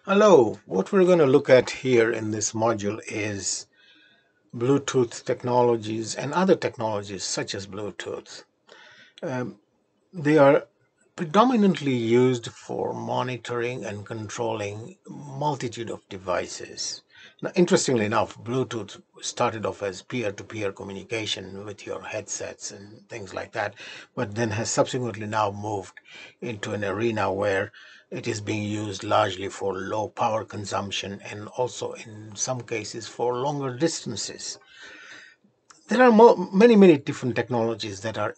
Hello, what we're going to look at here in this module is Bluetooth technologies and other technologies such as Bluetooth. Um, they are predominantly used for monitoring and controlling multitude of devices. Now, interestingly enough, Bluetooth started off as peer-to-peer communication with your headsets and things like that, but then has subsequently now moved into an arena where it is being used largely for low power consumption and also in some cases for longer distances. There are many different technologies that are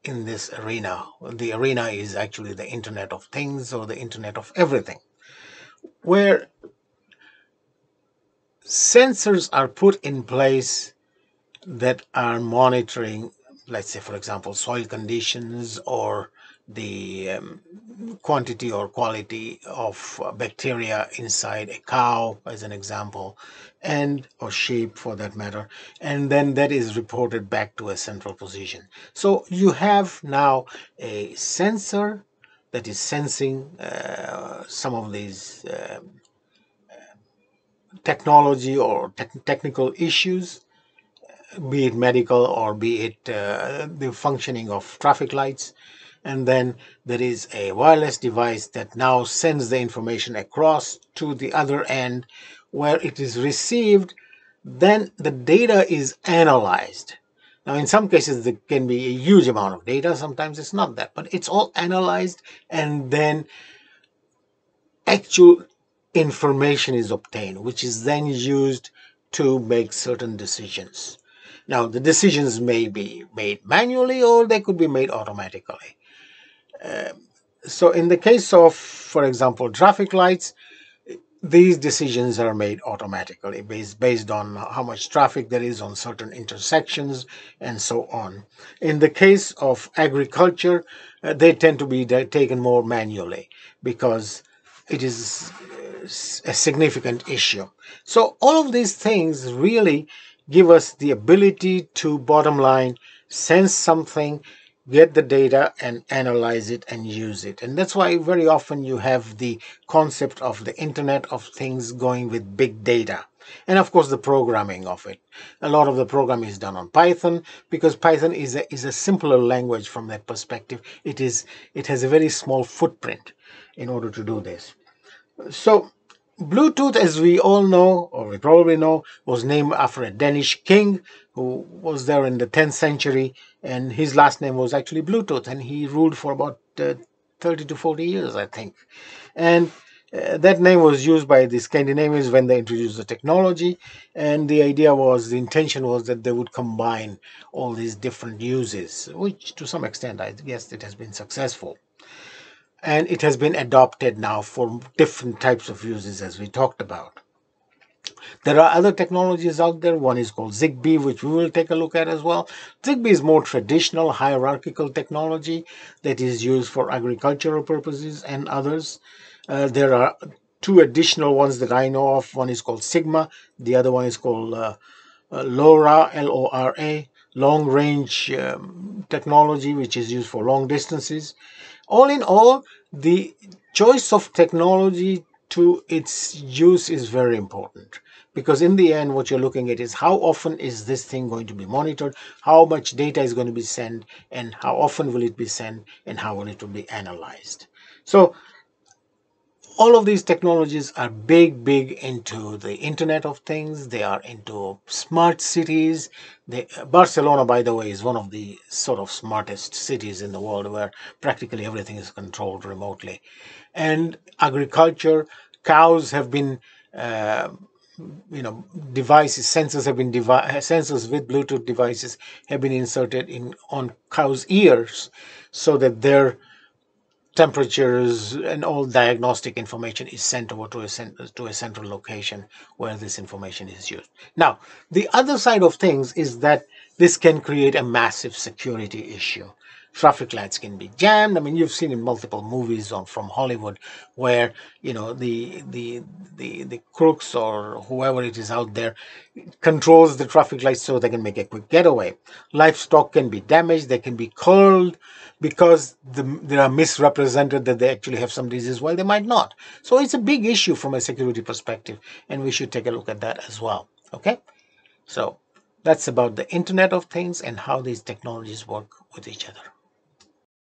in this arena. The arena is actually the Internet of Things or the Internet of Everything, where sensors are put in place that are monitoring, let's say, for example, soil conditions or the quantity or quality of bacteria inside a cow, as an example, and or sheep for that matter, and then that is reported back to a central position. So you have now a sensor that is sensing some of these technology or technical issues, be it medical or be it the functioning of traffic lights. And then there is a wireless device that now sends the information across to the other end where it is received. Then the data is analyzed. Now, in some cases, there can be a huge amount of data. Sometimes it's not that, but it's all analyzed, and then actual information is obtained, which is then used to make certain decisions. Now, the decisions may be made manually or they could be made automatically. So, in the case of, for example, traffic lights, these decisions are made automatically based on how much traffic there is on certain intersections and so on. In the case of agriculture, they tend to be taken more manually because it is a significant issue. So all of these things really give us the ability to, bottom line, sense something, get the data and analyze it and use it. And that's why very often you have the concept of the Internet of Things going with big data. And of course, the programming of it. A lot of the programming is done on Python because Python is a simpler language from that perspective. It has a very small footprint in order to do this. So Bluetooth, as we all know, or we probably know, was named after a Danish king who was there in the 10th century, and his last name was actually Bluetooth, and he ruled for about 30 to 40 years, I think. And that name was used by the Scandinavians when they introduced the technology, and the intention was that they would combine all these different uses, which to some extent, I guess, it has been successful. And it has been adopted now for different types of uses, as we talked about. There are other technologies out there. One is called Zigbee, which we will take a look at as well. Zigbee is more traditional hierarchical technology that is used for agricultural purposes and others. There are two additional ones that I know of. One is called Sigma. The other one is called LoRa, LORA, long range technology, which is used for long distances. All in all, the choice of technology to its use is very important, because in the end what you're looking at is how often is this thing going to be monitored, how much data is going to be sent, and how often will it be sent, and how will it be analyzed. So all of these technologies are big into the Internet of Things. They are into smart cities. Barcelona, by the way, is one of the sort of smartest cities in the world, where practically everything is controlled remotely. And agriculture, cows have been devices, sensors have been sensors with Bluetooth devices have been inserted in on cows' ears, so that their temperatures and all diagnostic information is sent over to a central location where this information is used. Now, the other side of things is that this can create a massive security issue. Traffic lights can be jammed. I mean, you've seen in multiple movies from Hollywood where, the crooks or whoever it is out there controls the traffic lights so they can make a quick getaway. Livestock can be damaged, they can be culled because they are misrepresented that they actually have some disease while they might not. So it's a big issue from a security perspective, and we should take a look at that as well. Okay, so that's about the Internet of Things and how these technologies work with each other.